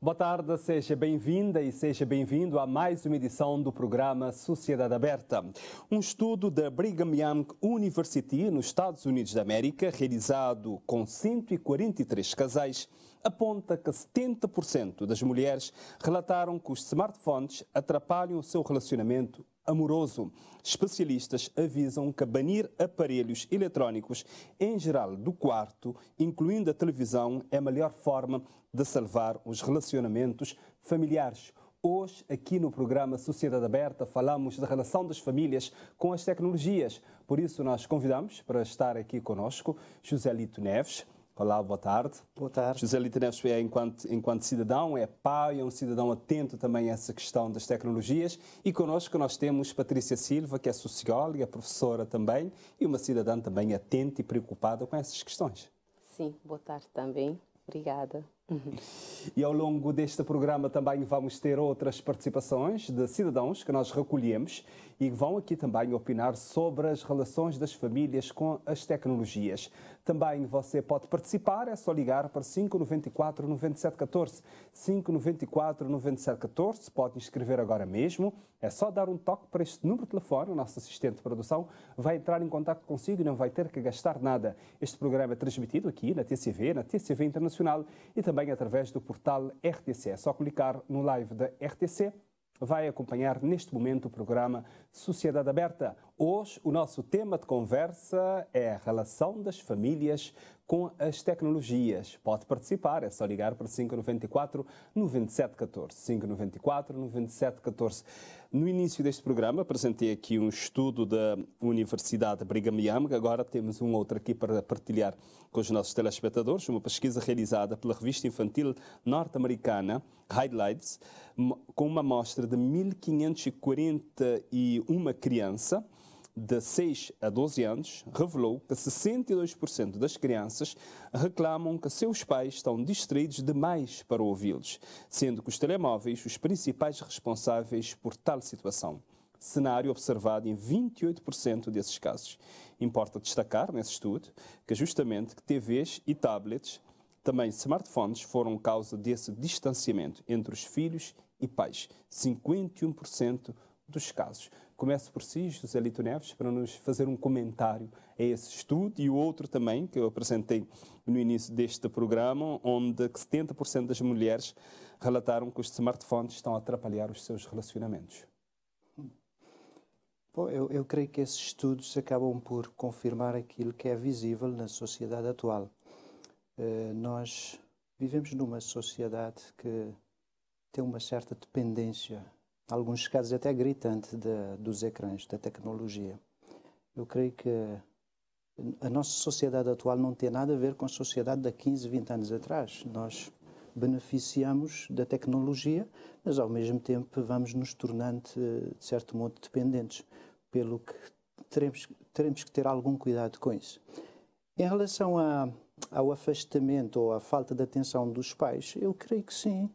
Boa tarde, seja bem-vinda e seja bem-vindo a mais uma edição do programa Sociedade Aberta. Um estudo da Brigham Young University, nos Estados Unidos da América, realizado com 143 casais, aponta que 70% das mulheres relataram que os smartphones atrapalham o seu relacionamento amoroso. Especialistas avisam que banir aparelhos eletrónicos em geral do quarto, incluindo a televisão, é a melhor forma de salvar os relacionamentos familiares. Hoje, aqui no programa Sociedade Aberta, falamos da relação das famílias com as tecnologias. Por isso, nós convidamos para estar aqui conosco Joselito Neves. Olá, boa tarde. Boa tarde. Joselito Neves é, enquanto cidadão, é pai, é um cidadão atento também a essa questão das tecnologias. E connosco nós temos Patrícia Silva, que é socióloga, professora também, e uma cidadã também atenta e preocupada com essas questões. Sim, boa tarde também. Obrigada. E ao longo deste programa também vamos ter outras participações de cidadãos que nós recolhemos e vão aqui também opinar sobre as relações das famílias com as tecnologias. Também você pode participar, é só ligar para 594 9714. 594 9714, pode inscrever agora mesmo. É só dar um toque para este número de telefone, o nosso assistente de produção vai entrar em contato consigo e não vai ter que gastar nada. Este programa é transmitido aqui na TCV Internacional e também através do portal RTC. É só clicar no live da RTC. Vai acompanhar neste momento o programa Sociedade Aberta. Hoje o nosso tema de conversa é a relação das famílias com as tecnologias. Pode participar, é só ligar para 594 9714. 594 9714. No início deste programa apresentei aqui um estudo da Universidade Brigham Young. Agora temos um outro aqui para partilhar com os nossos telespectadores. Uma pesquisa realizada pela revista infantil norte-americana Highlights, com uma amostra de 1.541 crianças de 6 a 12 anos, revelou que 62% das crianças reclamam que seus pais estão distraídos demais para ouvi-los, sendo que os telemóveis os principais responsáveis por tal situação. Cenário observado em 28% desses casos. Importa destacar, nesse estudo, que justamente que TVs e tablets, também smartphones, foram causa desse distanciamento entre os filhos e pais. 51% dos casos. Começo por si, Joselito Neves, para nos fazer um comentário a esse estudo e o outro também, que eu apresentei no início deste programa, onde 70% das mulheres relataram que os smartphones estão a atrapalhar os seus relacionamentos. Bom, eu creio que esses estudos acabam por confirmar aquilo que é visível na sociedade atual. Nós vivemos numa sociedade que tem uma certa dependência, em alguns casos até gritante, dos ecrãs, da tecnologia. Eu creio que a nossa sociedade atual não tem nada a ver com a sociedade de 15, 20 anos atrás. Nós beneficiamos da tecnologia, mas ao mesmo tempo vamos nos tornando, de certo modo, dependentes, pelo que teremos que ter algum cuidado com isso. Em relação ao afastamento ou à falta de atenção dos pais, eu creio que sim.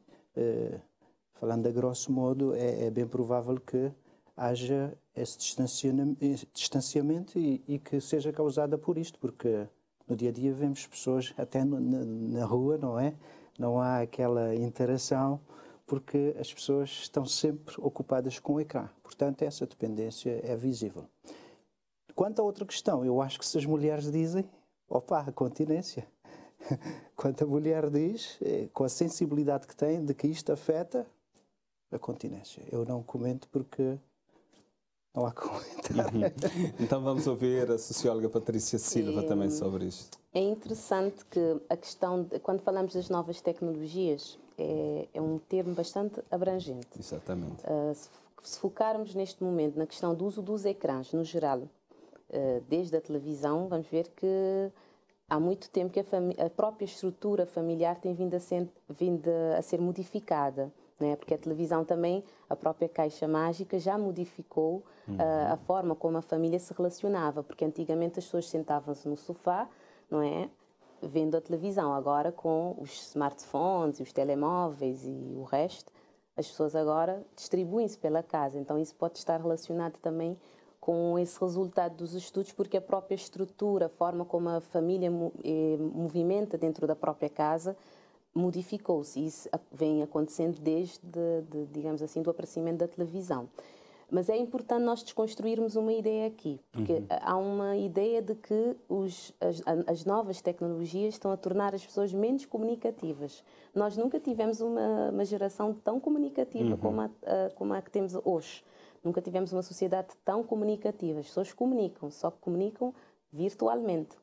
Falando a grosso modo, é bem provável que haja esse distanciamento e que seja causada por isto, porque no dia a dia vemos pessoas até na rua, não é? Não há aquela interação, porque as pessoas estão sempre ocupadas com o ecrã. Portanto, essa dependência é visível. Quanto a outra questão, eu acho que se as mulheres dizem, opa, a continência. Quando a mulher diz, com a sensibilidade que tem, de que isto afeta a continência. Eu não comento porque não há comentário. Então vamos ouvir a socióloga Patrícia Silva também sobre isto. É interessante que a questão, quando falamos das novas tecnologias, é um termo bastante abrangente. Exatamente. Se focarmos neste momento na questão do uso dos ecrãs, no geral, desde a televisão, vamos ver que há muito tempo que a própria estrutura familiar tem vindo a ser modificada, né? Porque a televisão também, a própria caixa mágica já modificou a forma como a família se relacionava, porque antigamente as pessoas sentavam-se no sofá, não é? Vendo a televisão. Agora, com os smartphones, os telemóveis e o resto, as pessoas agora distribuem-se pela casa. Então isso pode estar relacionado também com esse resultado dos estudos, porque a própria estrutura, a forma como a família movimenta dentro da própria casa, modificou-se. Isso vem acontecendo desde, digamos assim, do aparecimento da televisão. Mas é importante nós desconstruirmos uma ideia aqui, porque há uma ideia de que as novas tecnologias estão a tornar as pessoas menos comunicativas. Nós nunca tivemos uma geração tão comunicativa como a que temos hoje. Nunca tivemos uma sociedade tão comunicativa. As pessoas comunicam, só que comunicam virtualmente.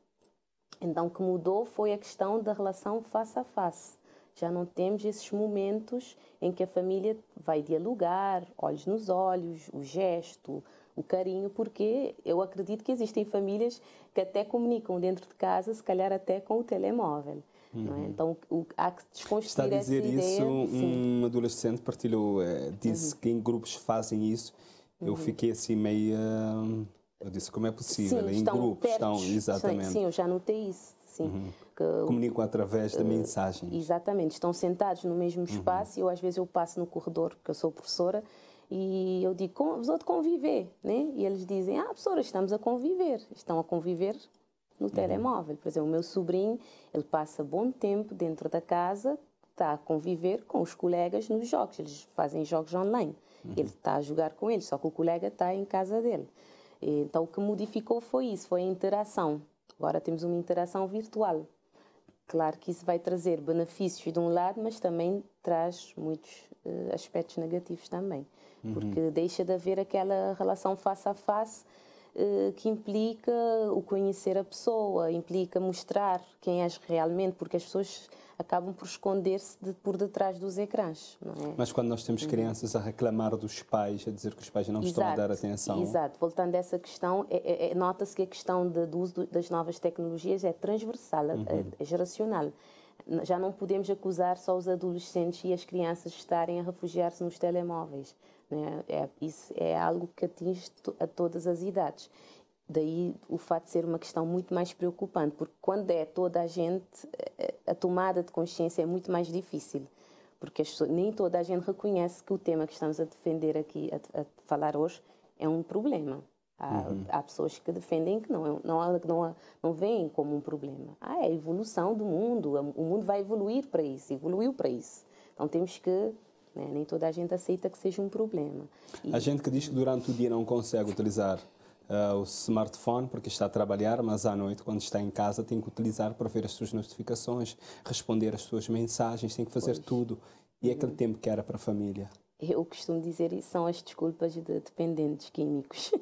Então, o que mudou foi a questão da relação face a face. Já não temos esses momentos em que a família vai dialogar, olhos nos olhos, o gesto, o carinho, porque eu acredito que existem famílias que até comunicam dentro de casa, se calhar até com o telemóvel. Não é? Então, há que desconstruir essa ideia. Está a dizer isso, um adolescente partilhou, disse que em grupos fazem isso. Eu fiquei assim meio... eu disse, como é possível? Sim, em grupos estão, exatamente. Sim, eu já notei isso. Sim. Comunicam através da mensagem. Exatamente, estão sentados no mesmo espaço e às vezes eu passo no corredor, porque eu sou professora, e eu digo, vos outros conviver, né? E eles dizem, professora, estamos a conviver. Estão a conviver no telemóvel. Por exemplo, o meu sobrinho, ele passa bom tempo dentro da casa, está a conviver com os colegas nos jogos. Eles fazem jogos online. Ele está a jogar com eles, só que o colega está em casa dele. Então, o que modificou foi isso, foi a interação. Agora temos uma interação virtual. Claro que isso vai trazer benefícios de um lado, mas também traz muitos aspectos negativos também. Porque deixa de haver aquela relação face a face que implica o conhecer a pessoa, implica mostrar quem és realmente, porque as pessoas acabam por esconder-se por detrás dos ecrãs, não é? Mas quando nós temos crianças a reclamar dos pais, a dizer que os pais não estão a dar atenção... Exato. Voltando a essa questão, nota-se que a questão do uso das novas tecnologias é transversal, é geracional. Já não podemos acusar só os adolescentes e as crianças de estarem a refugiar-se nos telemóveis. Né? Isso é algo que atinge a todas as idades. Daí o fato de ser uma questão muito mais preocupante, porque quando é toda a gente, a tomada de consciência é muito mais difícil, porque nem toda a gente reconhece que o tema que estamos a defender aqui, a falar hoje, é um problema. Há pessoas que defendem que não veem como um problema. É a evolução do mundo, o mundo vai evoluir para isso, evoluiu para isso. Então temos que... nem toda a gente aceita que seja um problema. A gente que diz que durante o dia não consegue utilizar o smartphone porque está a trabalhar, mas à noite, quando está em casa, tem que utilizar para ver as suas notificações, responder às suas mensagens, tem que fazer tudo. E é aquele tempo que era para a família. Eu costumo dizer isso são as desculpas de dependentes químicos.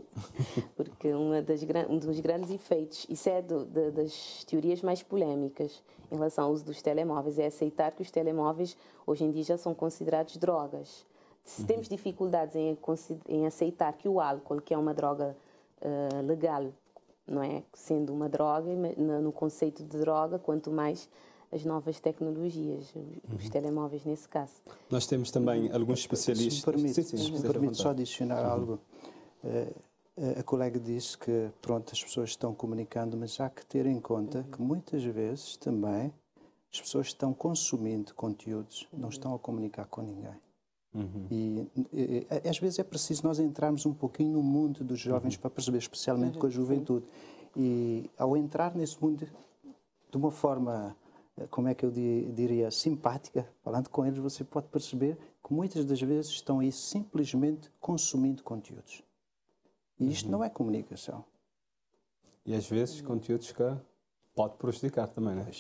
Porque um dos grandes efeitos, isso é das teorias mais polémicas em relação ao uso dos telemóveis, é aceitar que os telemóveis hoje em dia já são considerados drogas. Se temos dificuldades em aceitar que o álcool, que é uma droga legal, não é? Sendo uma droga, no conceito de droga, quanto mais as novas tecnologias, os telemóveis nesse caso. Nós temos também alguns especialistas... Se me permite só adicionar algo. A colega disse que, pronto, as pessoas estão comunicando, mas há que ter em conta que muitas vezes também as pessoas estão consumindo conteúdos, não estão a comunicar com ninguém. E às vezes é preciso nós entrarmos um pouquinho no mundo dos jovens para perceber, especialmente com a juventude. E ao entrar nesse mundo de uma forma, como é que eu diria, simpática, falando com eles, você pode perceber que muitas das vezes estão aí simplesmente consumindo conteúdos. E isto não é comunicação. E às vezes conteúdos que pode prejudicar também, não é?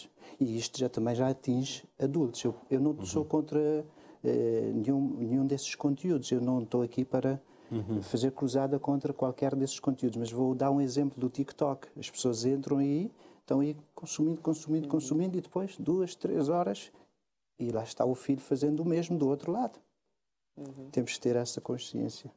E isto também já atinge adultos. Eu não sou contra nenhum desses conteúdos. Eu não estou aqui para fazer cruzada contra qualquer desses conteúdos. Mas vou dar um exemplo do TikTok. As pessoas entram aí, estão aí consumindo e depois 2, 3 horas e lá está o filho fazendo o mesmo do outro lado. Temos que ter essa consciência.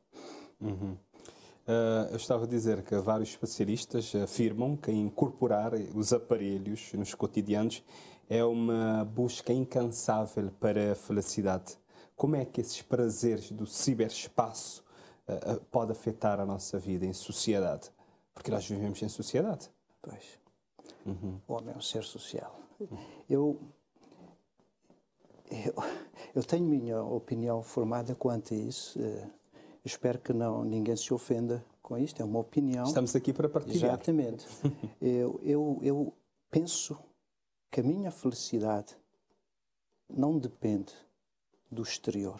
Eu estava a dizer que vários especialistas afirmam que incorporar os aparelhos nos cotidianos é uma busca incansável para a felicidade. Como é que esses prazeres do ciberespaço podem afetar a nossa vida em sociedade? Porque nós vivemos em sociedade. Pois. O homem é um ser social. Eu tenho minha opinião formada quanto a isso. Espero que ninguém se ofenda com isto. É uma opinião. Estamos aqui para partilhar. Exatamente. Eu penso que a minha felicidade não depende do exterior,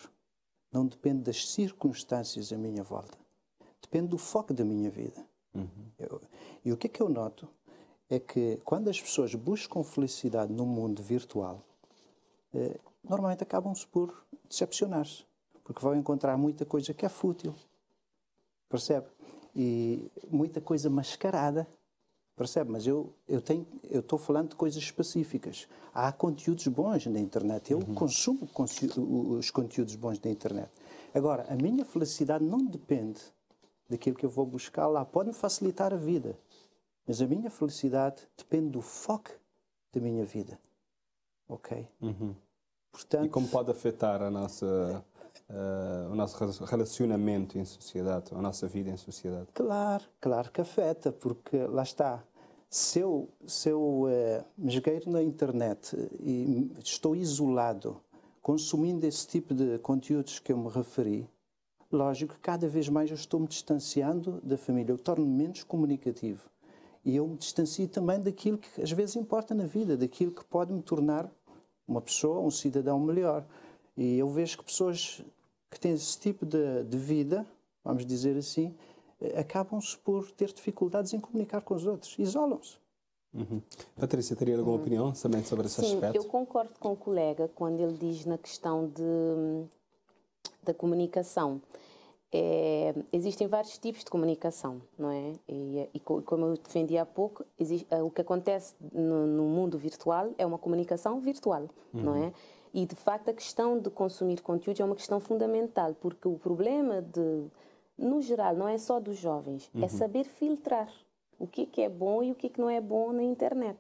não depende das circunstâncias à minha volta, depende do foco da minha vida. E o que eu noto é que quando as pessoas buscam felicidade no mundo virtual, normalmente acabam-se por decepcionar-se, porque vão encontrar muita coisa que é fútil, percebe? E muita coisa mascarada, percebe? Mas eu estou falando de coisas específicas. Há conteúdos bons na internet, eu consumo os conteúdos bons da internet. Agora, a minha felicidade não depende daquilo que eu vou buscar lá. Pode-me facilitar a vida, mas a minha felicidade depende do foco da minha vida. Ok? Portanto, E como pode afetar o nosso relacionamento em sociedade, a nossa vida em sociedade? Claro que afeta, porque lá está. Se eu me esgueiro na internet e estou isolado, consumindo esse tipo de conteúdos que eu me referi, lógico que cada vez mais eu estou me distanciando da família, eu torno-me menos comunicativo. E eu me distancio também daquilo que às vezes importa na vida, daquilo que pode me tornar uma pessoa, um cidadão melhor. E eu vejo que pessoas que têm esse tipo de vida, vamos dizer assim, acabam-se por ter dificuldades em comunicar com os outros, isolam-se. Patrícia, teria alguma opinião também sobre esse aspecto? Eu concordo com o colega quando ele diz na questão da comunicação. Existem vários tipos de comunicação, não é? E como eu defendi há pouco, o que acontece no mundo virtual é uma comunicação virtual, não é? E, de facto, a questão de consumir conteúdo é uma questão fundamental, porque o problema, no geral, não é só dos jovens, é saber filtrar o que é bom e o que não é bom na internet.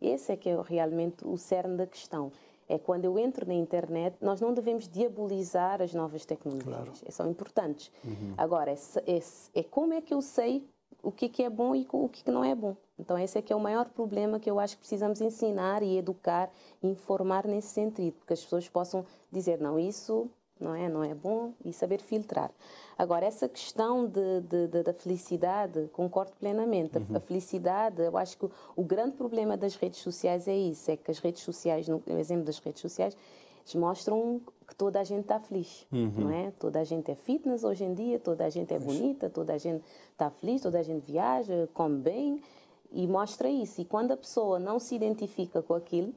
Esse é que é realmente o cerne da questão. É quando eu entro na internet, nós não devemos diabolizar as novas tecnologias. Claro. São importantes. Agora, é como é que eu sei o que é bom e o que não é bom. Então, esse é que é o maior problema que eu acho que precisamos ensinar e educar e informar nesse sentido, porque as pessoas possam dizer, não, isso não é bom, e saber filtrar. Agora, essa questão da felicidade, concordo plenamente. A felicidade, eu acho que o grande problema das redes sociais é isso, é que as redes sociais, no exemplo das redes sociais, mostram que toda a gente está feliz, não é? Toda a gente é fitness hoje em dia, toda a gente é bonita, toda a gente está feliz, toda a gente viaja, come bem, e mostra isso. E quando a pessoa não se identifica com aquilo,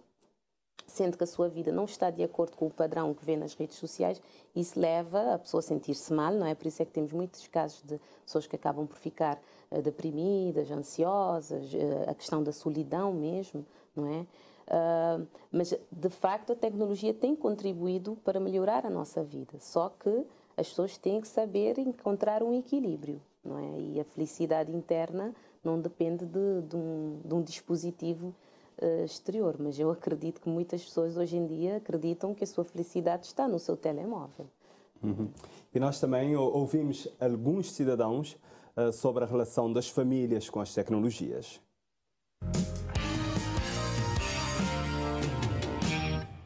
sendo que a sua vida não está de acordo com o padrão que vê nas redes sociais, isso leva a pessoa a sentir-se mal, não é? Por isso é que temos muitos casos de pessoas que acabam por ficar deprimidas, ansiosas, a questão da solidão mesmo, não é? Mas, de facto, a tecnologia tem contribuído para melhorar a nossa vida, só que as pessoas têm que saber encontrar um equilíbrio, não é? E a felicidade interna não depende de um dispositivo exterior, mas eu acredito que muitas pessoas hoje em dia acreditam que a sua felicidade está no seu telemóvel. E nós também ouvimos alguns cidadãos sobre a relação das famílias com as tecnologias.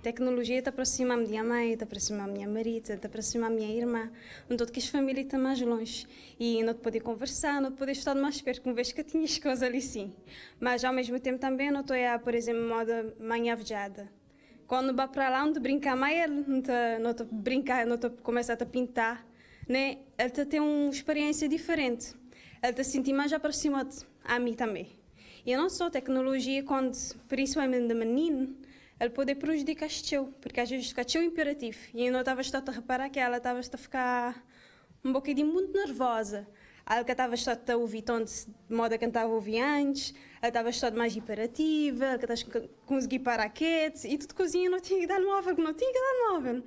Tecnologia te aproxima da minha mãe, te aproxima da minha marido, te aproxima da minha irmã. Então, que as famílias estão mais longe. E não te poder conversar, não te poder estar mais perto, como vez que tinhas coisas ali sim. Mas, ao mesmo tempo, também não estou a, por exemplo, moda manhã vejada. Quando vai para lá, não te brincar mais, ele não te brincar, não te começar a pintar, né? Ele te tem uma experiência diferente. Ele te sentir mais aproximado a mim também. E não só tecnologia, quando, principalmente de menino, ele pode prejudicar o teu, porque às vezes fica teu imperativo. E eu não estava a reparar que ela estava a ficar um bocadinho muito nervosa. Ela que estava a ouvir tanto de modo que estava a ouvir antes, ela estava mais imperativa, ela que estava a conseguir parar quieto, e tudo cozinha não tinha que dar móvel, não tinha que dar móvel.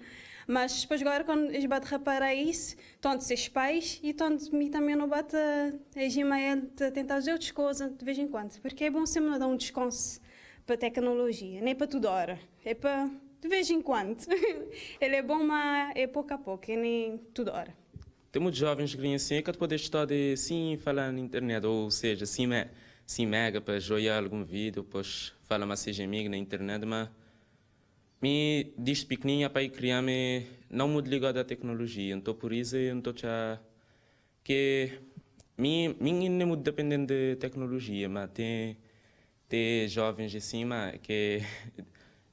Mas depois agora, quando eles batem a reparar isso, tanto seus pais e tanto mim também não bate a Gmail de tentar fazer outras coisas de vez em quando, porque é bom sempre dar um descanso para a tecnologia, nem para toda hora, é para de vez em quando. Ele é bom, mas é pouco a pouco, é nem toda hora. Tem muitos jovens que vêm assim, que pode estar sim falar na internet, ou seja, sim mega para jogar algum vídeo, depois fala mais seja amigo na internet, mas me desde pequenininha para criar-me não muito ligado à tecnologia, então por isso eu não estou já que mim não é muito dependente de tecnologia, mas tem jovens assim, mas que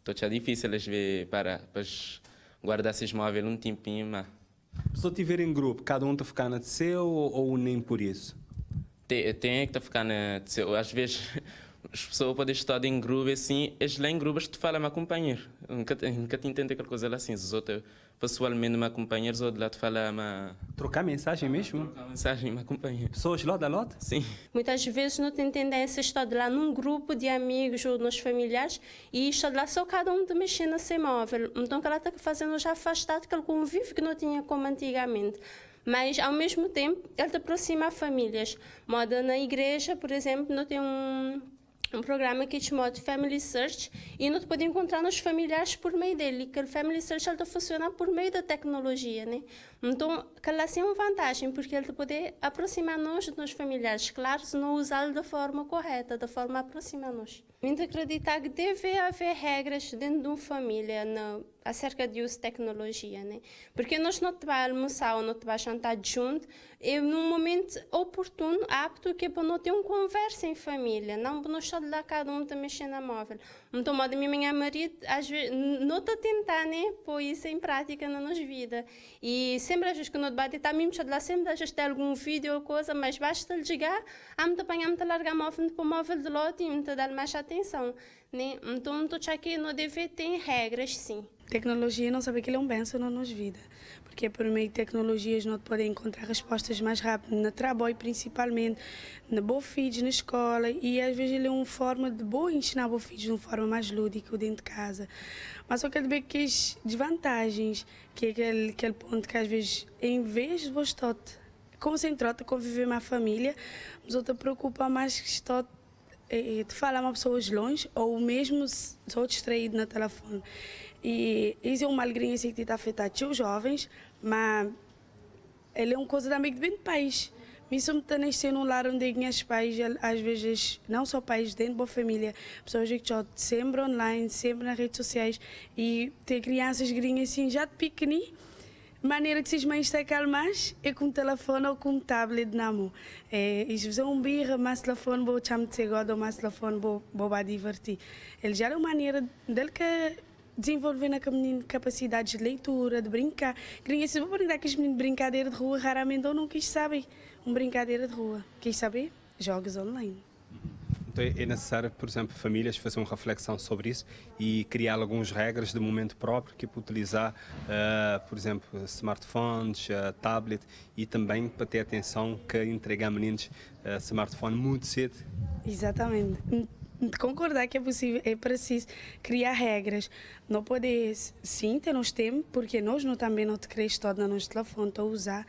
é difícil às vezes para guardar esses móveis um tempinho, mas... Se tiver em grupo, cada um está ficando de seu ou nem por isso? Tem que estar ficando de seu. Às vezes as pessoas podem estar em grupo assim, eles lá em grupo te falam meu companheiro. Nunca te entendo aquela coisa assim. Os outros pessoalmente meu companheiro, os outros lá te falam... Trocar mensagem mesmo? Trocar mensagem meu companheiro. Pessoas lá da lote? Sim. Muitas vezes não tem tendência a estar lá num grupo de amigos ou nos familiares e estar lá só cada um de mexer no seu móvel. Então, o que ela está fazendo já afastado daquele convívio que não tinha como antigamente. Mas, ao mesmo tempo, ele te aproxima a famílias. Moda na igreja, por exemplo, não tem um programa que chama Family Search e não te pode encontrar nos familiares por meio dele, que o Family Search ele funciona por meio da tecnologia, né? Então, aquela assim é uma vantagem, porque ele te pode aproximar nós dos familiares, claro, se não usá-lo da forma correta, da forma a aproximar-nos. Muito acreditar que deve haver regras dentro de uma família acerca de uso de tecnologia, né? Porque nós não te vai almoçar ou não te vai jantar junto, é num momento oportuno, apto, que é para não ter uma conversa em família, não para não estar lá cada um a mexer na móvel. Então, modo minha marido, às vezes, não está a tentar, né, pôr isso em prática na nossa vida. E sempre, às vezes, que não debate, está mesmo lá, sempre, às vezes, tem algum vídeo ou coisa, mas basta lhe chegar, me apanhar, me largar o móvel para o móvel do lote e me dar mais atenção, né? Então, estou aqui, não deve ter regras, sim. Tecnologia não sabe que ele é um benção na nossa vida, porque por meio de tecnologias nós podemos encontrar respostas mais rápidas, no trabalho principalmente, na boa filhos na escola, e às vezes ele é uma forma de boa ensinar boa filhos de uma forma mais lúdica dentro de casa. Mas só que ele vê que as desvantagens, que é aquele ponto que às vezes, em vez de você estar concentrado a conviver com a família, mas outra preocupa mais que estar de falar com pessoas longe ou mesmo só distraído no telefone. E isso é uma alegria que está afetando os jovens, mas ele é uma coisa também que vem do país. Mesmo está nascendo um lar onde os pais, às vezes, não só pais dentro da família, pessoas que estão sempre online, sempre nas redes sociais, e tem crianças gringas assim, já de pequenininho, maneira que se mães se calmas é com o telefone ou com o tablet na mão. Eles usam birra, mas o telefone vou chamar de segunda, mas o telefone vou divertir. Ele já é uma maneira dele que desenvolver na capacidade de leitura, de brincar. Gringa, se vou brincar com os meninos de brincadeira de rua, raramente ou não quis saber uma brincadeira de rua. Quis saber? Jogos online. Então é necessário, por exemplo, famílias fazer uma reflexão sobre isso e criar algumas regras de momento próprio que para utilizar, por exemplo, smartphones, tablet e também para ter atenção que entregar meninos smartphone muito cedo. Exatamente. De concordar que é possível, é preciso criar regras. Não poder, sim, ter nos tempo, porque nós não também não te queremos todo no nosso telefone a usar,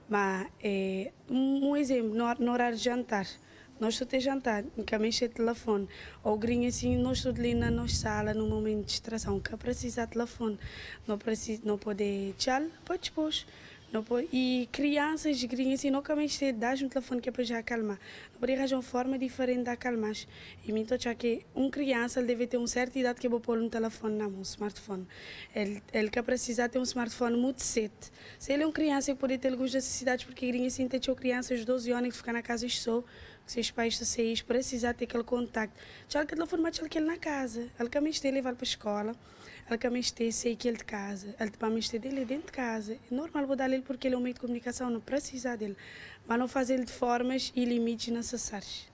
mas um exemplo, no horário de jantar. Nós só temos jantar, nunca mexe de telefone. Ou grinha assim, nós estamos ali na nossa sala, num momento de distração, que precisa de telefone. Não pode tchau, pode pôr. E crianças grinhas assim, nunca mexe de dar um telefone que é para já acalmar. Não pode arranjar uma forma diferente de acalmar. E me toca que criança ele deve ter uma certa idade que é para pôr um telefone na mão, um smartphone. Ele que precisa ter um smartphone muito cedo. Se ele é uma criança, ele pode ter algumas necessidades, porque grinhas assim, tem crianças de 12 anos que ficam na casa só. Seus pais saem, precisar ter aquele contacto. Já que ele telefone mais que ele na casa. Ele que mexe levar para a escola. Ele que mexe sei que ele de casa. Ele para mexe dele dentro de casa. É normal vou dar ele porque ele é um meio de comunicação, não precisa dele. Mas não fazer ele de formas e limites necessários.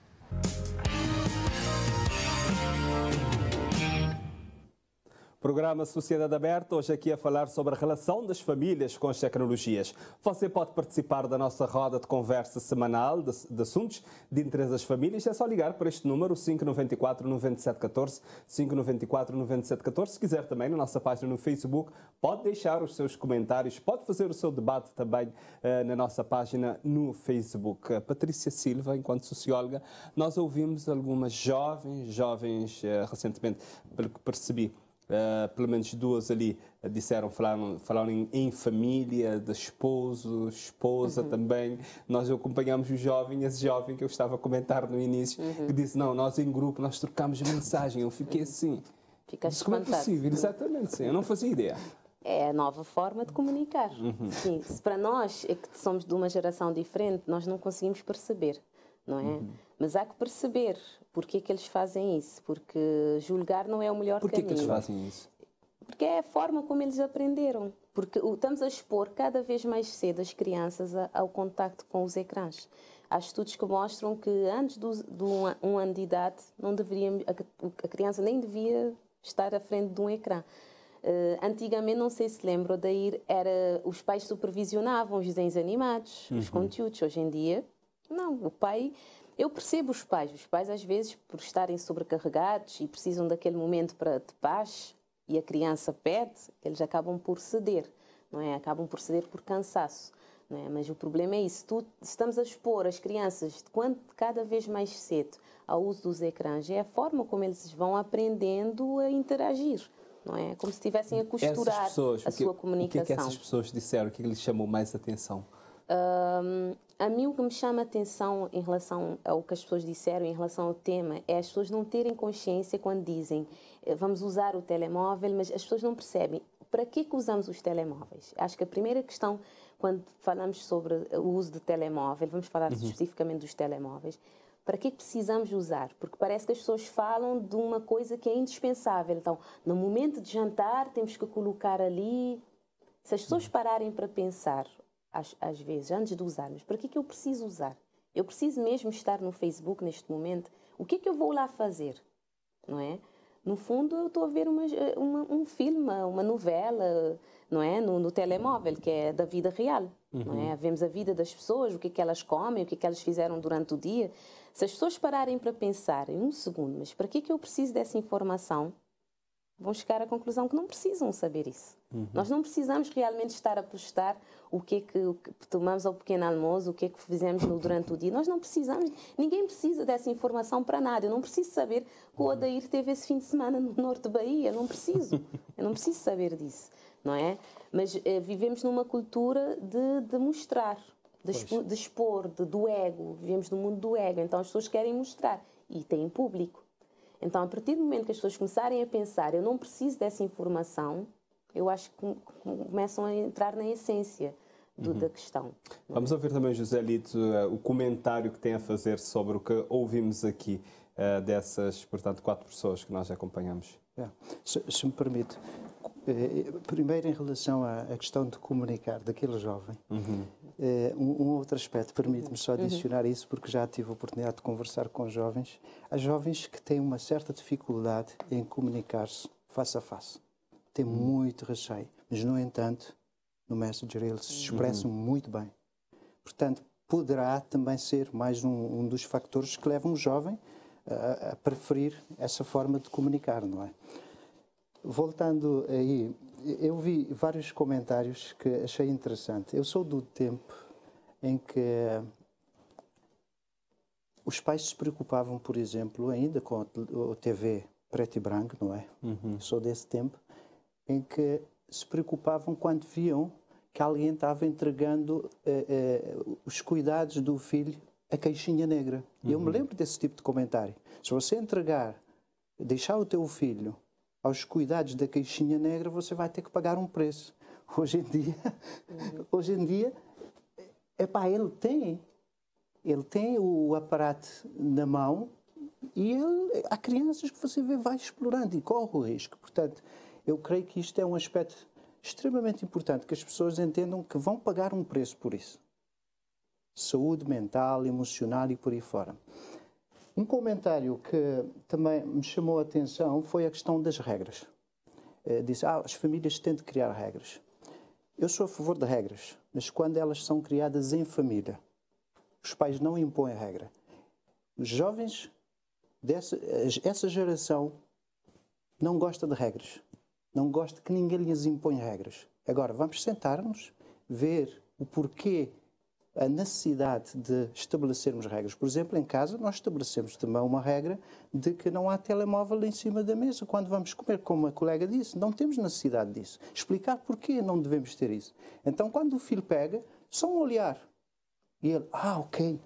Programa Sociedade Aberta, hoje aqui a falar sobre a relação das famílias com as tecnologias. Você pode participar da nossa roda de conversa semanal de assuntos de interesse das famílias. É só ligar para este número, 594-9714, 594-9714. Se quiser também, na nossa página no Facebook, pode deixar os seus comentários, pode fazer o seu debate também na nossa página no Facebook. A Patrícia Silva, enquanto socióloga, nós ouvimos algumas jovens recentemente, pelo que percebi, pelo menos duas ali falaram em família, de esposo, esposa também. Nós acompanhamos esse jovem que eu estava a comentar no início, que disse, não, nós em grupo, nós trocamos mensagem. Eu fiquei assim. Ficaste como é possível? Exatamente, sim. Eu não fazia ideia. É a nova forma de comunicar. Sim, se para nós, é que somos de uma geração diferente, nós não conseguimos perceber, não é? Mas há que perceber Porquê que eles fazem isso? Porque julgar não é o melhor caminho. Porquê que eles fazem isso? Porque é a forma como eles aprenderam. Porque estamos a expor cada vez mais cedo as crianças ao contacto com os ecrãs. Há estudos que mostram que antes de um ano de idade a criança nem devia estar à frente de um ecrã. Antigamente, não sei se lembram, daí os pais supervisionavam os desenhos animados, os conteúdos. Hoje em dia, não. O pai... Eu percebo os pais às vezes, por estarem sobrecarregados e precisam daquele momento de paz, e a criança pede, eles acabam por ceder, não é? Acabam por ceder por cansaço, não é? Mas o problema é isso. Estamos a expor as crianças cada vez mais cedo ao uso dos ecrãs. É a forma como eles vão aprendendo a interagir, não é? Como se estivessem a costurar a sua comunicação. O que é que essas pessoas disseram? O que é que lhes chamou mais atenção? A mim o que me chama a atenção em relação ao que as pessoas disseram em relação ao tema é as pessoas não terem consciência quando dizem vamos usar o telemóvel, mas as pessoas não percebem para que usamos os telemóveis. Acho que a primeira questão, quando falamos sobre o uso do telemóvel, vamos falar especificamente dos telemóveis, para que precisamos usar? Porque parece que as pessoas falam de uma coisa que é indispensável. Então, no momento de jantar, temos que colocar ali... Se as pessoas pararem para pensar... Às vezes, antes de usarmos, para que eu preciso usar? Eu preciso mesmo estar no Facebook neste momento? O que é que eu vou lá fazer? Não é? No fundo, eu estou a ver um filme, uma novela, não é? No telemóvel, que é da vida real. Não é? Vemos a vida das pessoas, o que é que elas comem, o que é que elas fizeram durante o dia. Se as pessoas pararem para pensar em um segundo, mas para que eu preciso dessa informação? Vão chegar à conclusão que não precisam saber isso. Nós não precisamos realmente estar a postar o que é que tomamos ao pequeno almoço, o que é que fizemos durante o dia. Nós não precisamos, ninguém precisa dessa informação para nada. Eu não preciso saber que o Odair teve esse fim de semana no norte de Bahia. Eu não preciso saber disso, não é? Mas vivemos numa cultura de mostrar, de expor, do ego. Vivemos no mundo do ego, então as pessoas querem mostrar e têm público. Então, a partir do momento que as pessoas começarem a pensar eu não preciso dessa informação, eu acho que começam a entrar na essência da questão. Vamos ouvir também, José Lito, o comentário que tem a fazer sobre o que ouvimos aqui dessas, portanto, 4 pessoas que nós acompanhamos. Se me permite, primeiro em relação à questão de comunicar daquele jovem, um outro aspecto, permite-me só adicionar isso, porque já tive a oportunidade de conversar com jovens. Há jovens que têm uma certa dificuldade em comunicar-se face a face. Têm muito receio, mas, no entanto, no Messenger eles se expressam muito bem. Portanto, poderá também ser mais um dos fatores que levam o jovem a preferir essa forma de comunicar, não é? Voltando aí, eu vi vários comentários que achei interessante. Eu sou do tempo em que os pais se preocupavam, por exemplo, ainda com a TV preto e branco, não é? Sou desse tempo em que se preocupavam quando viam que alguém estava entregando os cuidados do filho a caixinha negra. Eu me lembro desse tipo de comentário. Se você deixar o teu filho aos cuidados da caixinha negra, você vai ter que pagar um preço. Hoje em dia, ele tem o aparato na mão e há crianças que você vê vai explorando e corre o risco. Portanto, eu creio que isto é um aspecto extremamente importante, que as pessoas entendam que vão pagar um preço por isso. Saúde mental, emocional e por aí fora. Um comentário que também me chamou a atenção foi a questão das regras. Disse, as famílias têm de criar regras. Eu sou a favor de regras, mas quando elas são criadas em família, os pais não impõem a regra. Os jovens essa geração não gosta de regras. Não gosta que ninguém lhes imponha regras. Agora, vamos sentar-nos, ver o porquê, a necessidade de estabelecermos regras. Por exemplo, em casa, nós estabelecemos também uma regra de que não há telemóvel em cima da mesa quando vamos comer, como a colega disse. Não temos necessidade disso. Explicar porquê não devemos ter isso. Então, quando o filho pega, só um olhar. E ele, ok,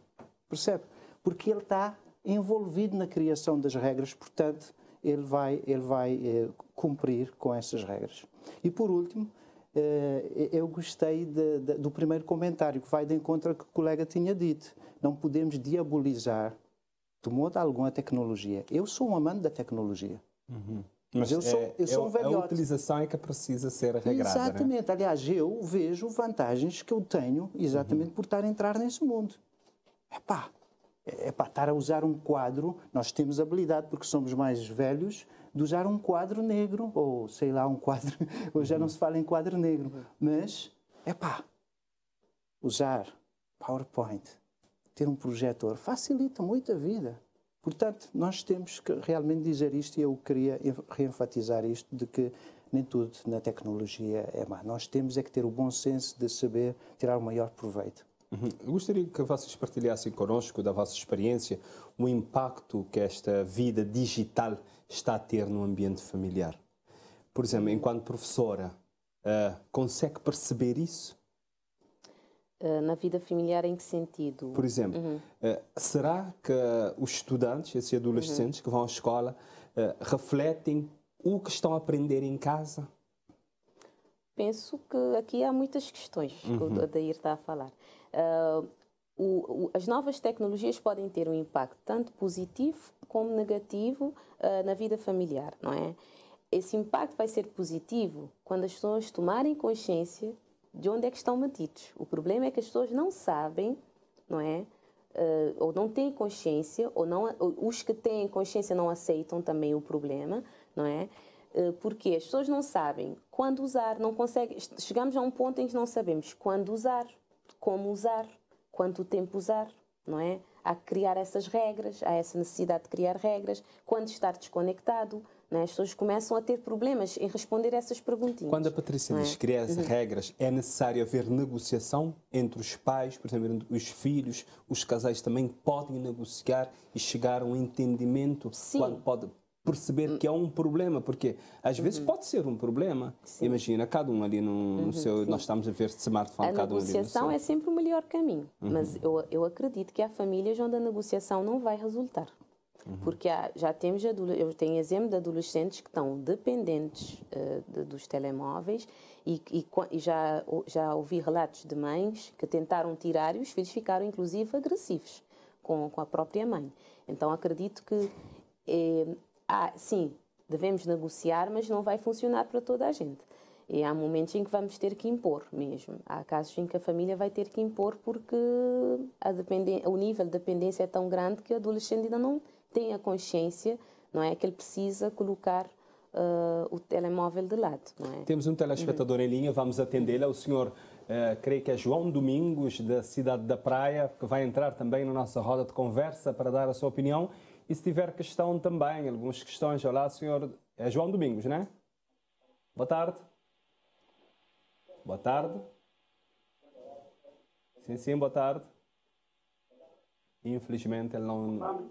percebe? Porque ele está envolvido na criação das regras, portanto, ele vai cumprir com essas regras. E, por último, eu gostei do primeiro comentário, que vai de encontro ao que o colega tinha dito. Não podemos diabolizar tomou de alguma tecnologia. Eu sou um amante da tecnologia. Mas eu sou um velhote. A utilização é que precisa ser regrada. Exatamente. Né? Aliás, eu vejo vantagens que eu tenho exatamente por estar a entrar nesse mundo. Estar a usar um quadro, nós temos habilidade, porque somos mais velhos, de usar um quadro negro, ou sei lá, um quadro, hoje já não se fala em quadro negro, mas, usar PowerPoint, ter um projetor, facilita muito a vida. Portanto, nós temos que realmente dizer isto, e eu queria reenfatizar isto, de que nem tudo na tecnologia é má. Nós temos é que ter o bom senso de saber tirar o maior proveito. Eu gostaria que vocês partilhassem connosco da vossa experiência o impacto que esta vida digital está a ter no ambiente familiar. Por exemplo, enquanto professora, consegue perceber isso? Na vida familiar, em que sentido? Por exemplo, será que os estudantes, esses adolescentes que vão à escola, refletem o que estão a aprender em casa? Penso que aqui há muitas questões que o Adair está a falar. As novas tecnologias podem ter um impacto tanto positivo como negativo na vida familiar, não é? Esse impacto vai ser positivo quando as pessoas tomarem consciência de onde é que estão metidos. O problema é que as pessoas não sabem, não é? Ou não têm consciência, ou os que têm consciência não aceitam também o problema, não é? Porque as pessoas não sabem quando usar, não conseguem. Chegamos a um ponto em que não sabemos quando usar, como usar, quanto tempo usar, não é? Há que criar essas regras, há essa necessidade de criar regras, quando estar desconectado, não é? As pessoas começam a ter problemas em responder a essas perguntinhas. Quando a Patrícia diz criar as regras, é necessário haver negociação entre os pais, por exemplo, entre os filhos, os casais também podem negociar e chegar a um entendimento. Sim. Quando pode perceber que é um problema, porque às vezes pode ser um problema. Sim. Imagina, cada um ali no seu... Nós estamos a ver smartphone, cada um ali no seu. A negociação é sempre o melhor caminho, mas eu acredito que há famílias onde a negociação não vai resultar. Porque já temos, eu tenho exemplo de adolescentes que estão dependentes dos telemóveis e já ouvi relatos de mães que tentaram tirar e os filhos ficaram inclusive agressivos com a própria mãe. Então acredito que sim, devemos negociar, mas não vai funcionar para toda a gente. E há momentos em que vamos ter que impor mesmo. Há casos em que a família vai ter que impor porque o nível de dependência é tão grande que o adolescente ainda não tem a consciência, não é, que ele precisa colocar o telemóvel de lado. Não é? Temos um telespectador em linha, vamos atendê-lo. O senhor, creio que é João Domingos, da cidade da Praia, que vai entrar também na nossa roda de conversa para dar a sua opinião. E se tiver questão também, algumas questões. Olá, senhor. É João Domingos, não é? Boa tarde. Boa tarde. Sim, boa tarde. Infelizmente ele não...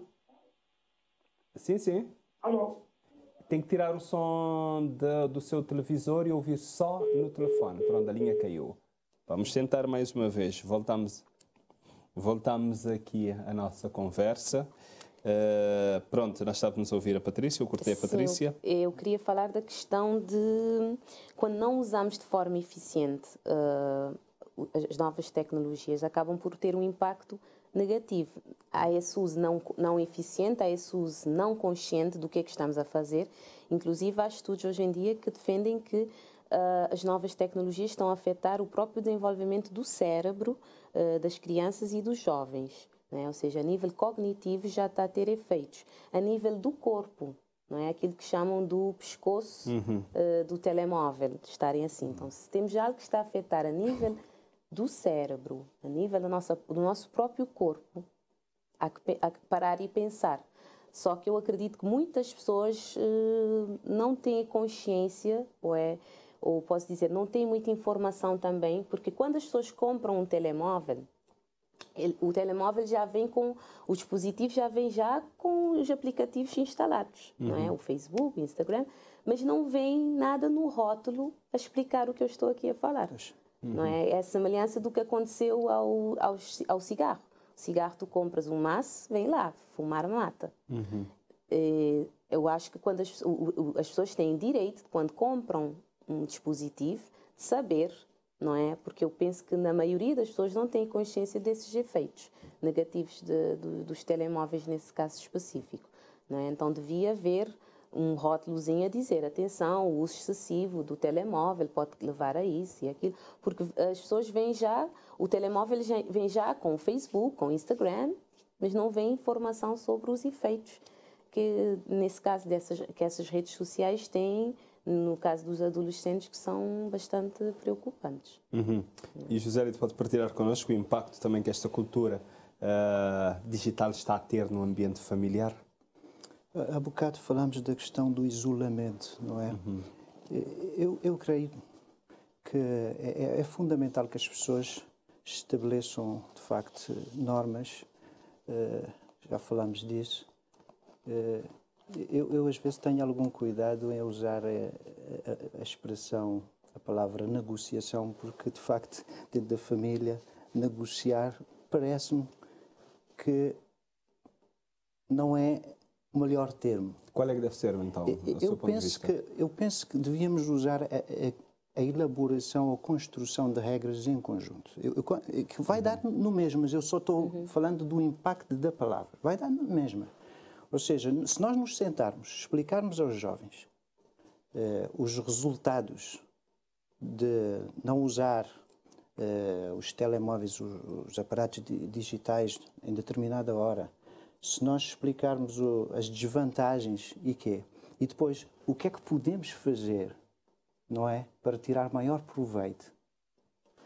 Sim. Alô? Tem que tirar o som do seu televisor e ouvir só no telefone. Pronto, a linha caiu. Vamos tentar mais uma vez. Voltamos aqui à nossa conversa. Pronto, nós estávamos a ouvir a Patrícia, eu cortei a Patrícia. Sim, eu queria falar da questão de quando não usamos de forma eficiente as novas tecnologias, acabam por ter um impacto negativo. Há esse uso não eficiente, há esse uso não consciente do que é que estamos a fazer. Inclusive, há estudos hoje em dia que defendem que as novas tecnologias estão a afetar o próprio desenvolvimento do cérebro das crianças e dos jovens. Ou seja, a nível cognitivo já está a ter efeitos. A nível do corpo, não é? Aquilo que chamam do pescoço do telemóvel, de estarem assim. Então, se temos algo que está a afetar a nível do cérebro, a nível do nosso próprio corpo, há que parar e pensar. Só que eu acredito que muitas pessoas não têm consciência, ou posso dizer, não têm muita informação também, porque quando as pessoas compram um telemóvel, o telemóvel já vem com, o dispositivo já vem com os aplicativos instalados, não é? O Facebook, o Instagram, mas não vem nada no rótulo a explicar o que eu estou aqui a falar. Não é? É a semelhança do que aconteceu ao cigarro. O cigarro, tu compras um maço, vem lá, fumar mata. Eu acho que quando as pessoas têm direito, quando compram um dispositivo, de saber não é? Porque eu penso que na maioria das pessoas não tem consciência desses efeitos negativos dos telemóveis nesse caso específico, não é? Então devia haver um rótulozinho a dizer, atenção, o uso excessivo do telemóvel pode levar a isso e aquilo, porque as pessoas vêm já, o telemóvel vem já com o Facebook, com o Instagram, mas não vem informação sobre os efeitos que, nesse caso, que essas redes sociais têm, no caso dos adolescentes, que são bastante preocupantes. E José, pode partilhar connosco o impacto também que esta cultura digital está a ter no ambiente familiar? Há bocado falamos da questão do isolamento, não é? Eu creio que é fundamental que as pessoas estabeleçam, de facto, normas. Já falamos disso. Eu às vezes tenho algum cuidado em usar a expressão, a palavra negociação, porque, de facto, dentro da família, negociar parece-me que não é o melhor termo. Qual é que deve ser, então, do seu ponto de vista? Eu penso que devíamos usar a elaboração ou construção de regras em conjunto. Que vai dar no mesmo, mas eu só estou falando do impacto da palavra. Vai dar no mesmo. Ou seja, se nós nos sentarmos, explicarmos aos jovens os resultados de não usar os telemóveis, os aparatos digitais em determinada hora, se nós explicarmos as desvantagens e depois o que é que podemos fazer, não é, para tirar maior proveito,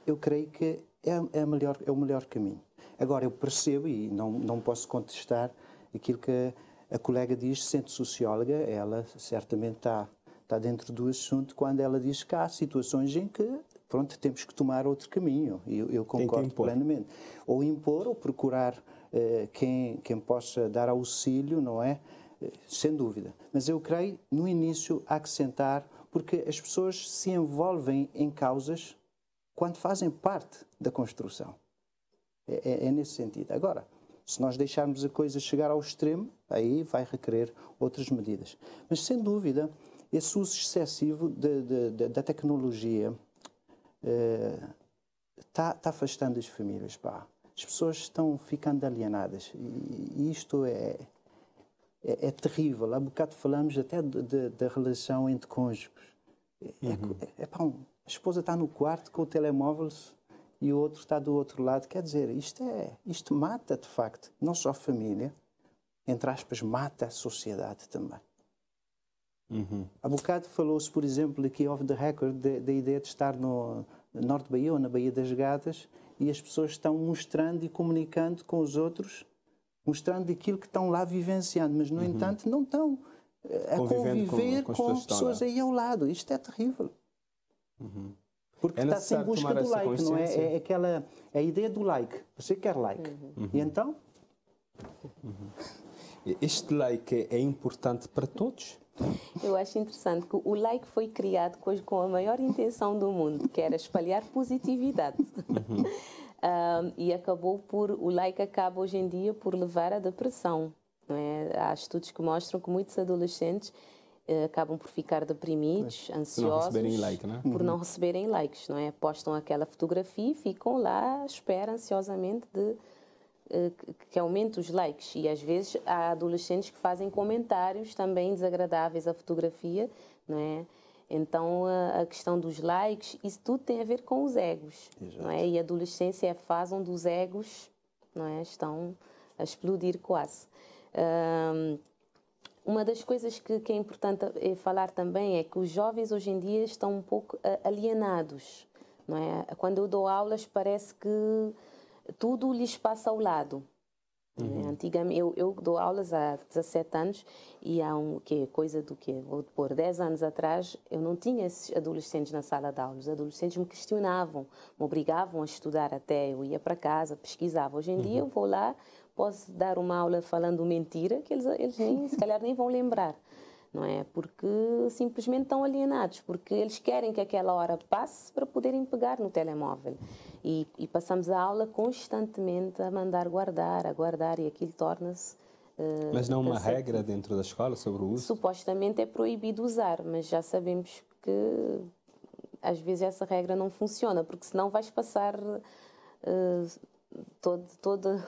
eu creio que é o melhor caminho. Agora, eu percebo e não posso contestar aquilo que a colega diz, sendo socióloga, ela certamente está dentro do assunto quando ela diz que há situações em que, pronto, temos que tomar outro caminho. E eu concordo plenamente. Ou impor, ou procurar quem possa dar auxílio, não é? Sem dúvida. Mas eu creio, no início, há que sentar, porque as pessoas se envolvem em causas quando fazem parte da construção. É nesse sentido. Agora, se nós deixarmos a coisa chegar ao extremo, aí vai requerer outras medidas. Mas, sem dúvida, esse uso excessivo da tecnologia está afastando as famílias, pá. As pessoas estão ficando alienadas e isto é terrível. Há bocado falamos até da relação entre cônjuges. A esposa está no quarto com o telemóvel e o outro está do outro lado. Quer dizer, isto mata, de facto, não só a família, entre aspas, mata a sociedade também. Há bocado falou-se, por exemplo, aqui off the record, da ideia de estar no Norte de Bahia ou na Baía das Gatas e as pessoas estão mostrando e comunicando com os outros, mostrando aquilo que estão lá vivenciando, mas, no entanto, não estão a conviver com pessoas aí ao lado. Isto é terrível. Porque está-se em busca do like, não é? É a ideia do like. Você quer like. E então? Este like é importante para todos? Eu acho interessante que o like foi criado com a maior intenção do mundo, que era espalhar positividade. E o like acaba hoje em dia por levar à depressão. Não é? Há estudos que mostram que muitos adolescentes acabam por ficar deprimidos, ansiosos, por não receberem likes, não é? Postam aquela fotografia e ficam lá à espera ansiosamente que aumente os likes. E às vezes há adolescentes que fazem comentários também desagradáveis à fotografia, não é? Então a questão dos likes, isso tudo tem a ver com os egos, não é? E a adolescência é a fase onde os egos, não é, estão a explodir quase. Uma das coisas que é importante falar também é que os jovens hoje em dia estão um pouco alienados, não é? Quando eu dou aulas parece que tudo lhes passa ao lado. Antigamente, eu dou aulas há 17 anos e há vou pôr 10 anos atrás, eu não tinha esses adolescentes na sala de aulas. Os adolescentes me questionavam, me obrigavam a estudar até, eu ia para casa, pesquisava. Hoje em dia eu vou lá, posso dar uma aula falando mentira, que eles se calhar nem vão lembrar. Não é? Porque simplesmente estão alienados, porque eles querem que aquela hora passe para poderem pegar no telemóvel. E passamos a aula constantemente a mandar guardar, e aquilo torna-se... Mas não uma regra dentro da escola sobre o uso? Supostamente é proibido usar, mas já sabemos que às vezes essa regra não funciona, porque senão vais passar toda...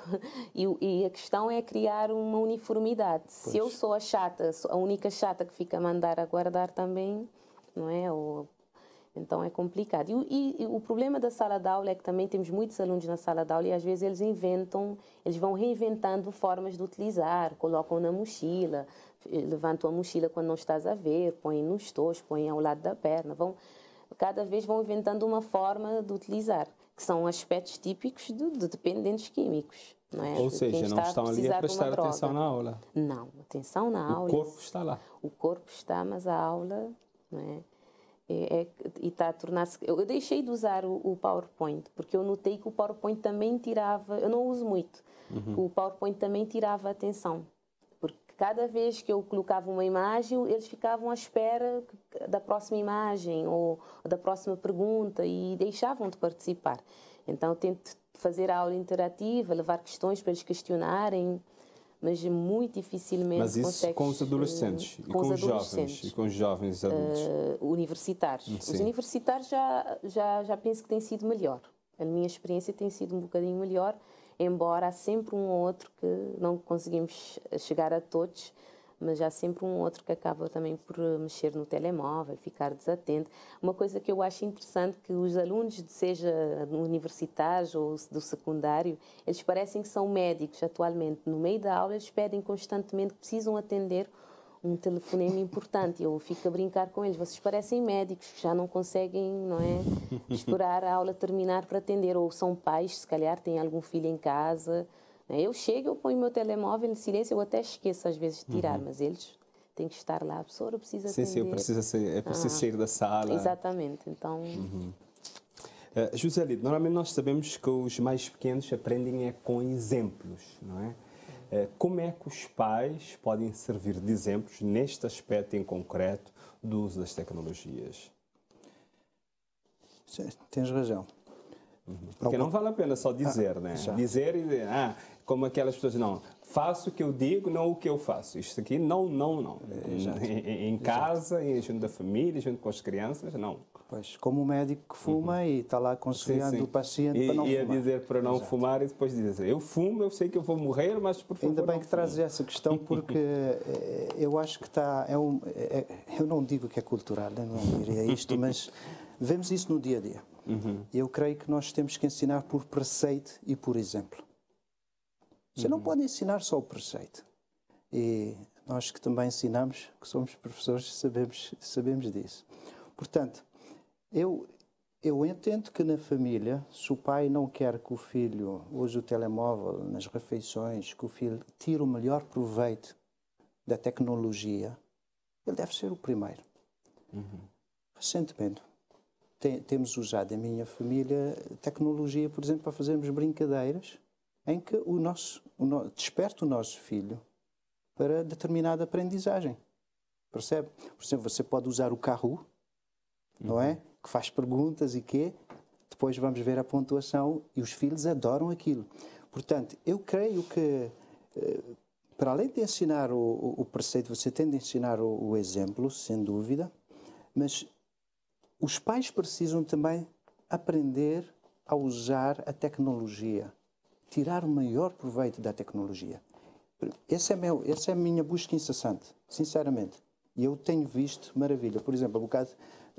E a questão é criar uma uniformidade. Pois. Se eu sou a chata, a única chata que fica a mandar a guardar também, não é? Então é complicado. E o problema da sala de aula é que também temos muitos alunos na sala de aula e às vezes eles vão reinventando formas de utilizar, colocam na mochila, levantam a mochila quando não estás a ver, põem nos estojos, põem ao lado da perna, cada vez vão inventando uma forma de utilizar, que são aspectos típicos de dependentes químicos. Não é? Ou seja, não estão ali a prestar atenção na aula. Não, atenção na aula. O corpo está lá. O corpo está, mas a aula, não é? E está a tornar-se... Eu deixei de usar o PowerPoint, porque eu notei que o PowerPoint também tirava... Eu não uso muito. O PowerPoint também tirava a atenção. Porque cada vez que eu colocava uma imagem, eles ficavam à espera da próxima imagem ou da próxima pergunta e deixavam de participar. Então, eu tento fazer a aula interativa, levar questões para eles questionarem, mas muito dificilmente. Mas isso com os adolescentes e com os jovens e com os jovens adultos? Universitários. Sim. Os universitários já penso que tem sido melhor. A minha experiência tem sido um bocadinho melhor, embora há sempre um ou outro que não conseguimos chegar a todos, mas há sempre um ou outro que acaba também por mexer no telemóvel, ficar desatento. Uma coisa que eu acho interessante que os alunos, seja universitários ou do secundário, eles parecem que são médicos atualmente. No meio da aula eles pedem constantemente que precisam atender um telefonema importante. Eu fico a brincar com eles. Vocês parecem médicos que já não conseguem, não é, esperar a aula terminar para atender. Ou são pais, se calhar têm algum filho em casa. Eu chego, eu ponho o meu telemóvel em silêncio, eu até esqueço às vezes de tirar, mas eles têm que estar lá. A professora precisa atender. Sim, é preciso sair da sala. Exatamente, então... Joselito, normalmente nós sabemos que os mais pequenos aprendem com exemplos, não é? Como é que os pais podem servir de exemplos neste aspecto em concreto do uso das tecnologias? Sim, tens razão. Porque não vale a pena só dizer, né? Exato. Dizer e dizer, como aquelas pessoas, não, faço o que eu digo, não o que eu faço. Isto aqui, não. Em casa, junto da família, junto com as crianças, não. Pois, como o médico que fuma e está lá aconselhando o paciente para não fumar. E a dizer para não fumar e depois dizer, eu fumo, eu sei que eu vou morrer, mas por favor. Ainda bem que trazes essa questão, porque eu acho que está... eu não digo que é cultural, eu não diria isto, mas vemos isso no dia a dia. Eu creio que nós temos que ensinar por preceito e por exemplo. Você não pode ensinar só o preceito. E nós que também ensinamos, que somos professores, sabemos disso. Portanto, eu entendo que na família, se o pai não quer que o filho use o telemóvel nas refeições, que o filho tire o melhor proveito da tecnologia, ele deve ser o primeiro. Recentemente, temos usado em minha família tecnologia, por exemplo, para fazermos brincadeiras em que desperta o nosso filho para determinada aprendizagem. Percebe? Por exemplo, você pode usar o Kahoot, não é? Que faz perguntas e quê? Depois vamos ver a pontuação e os filhos adoram aquilo. Portanto, eu creio que, para além de ensinar o preceito, você tem de ensinar o exemplo, sem dúvida, mas os pais precisam também aprender a usar a tecnologia, tirar o maior proveito da tecnologia. Essa é a minha busca incessante, sinceramente. E eu tenho visto maravilha. Por exemplo, há bocado,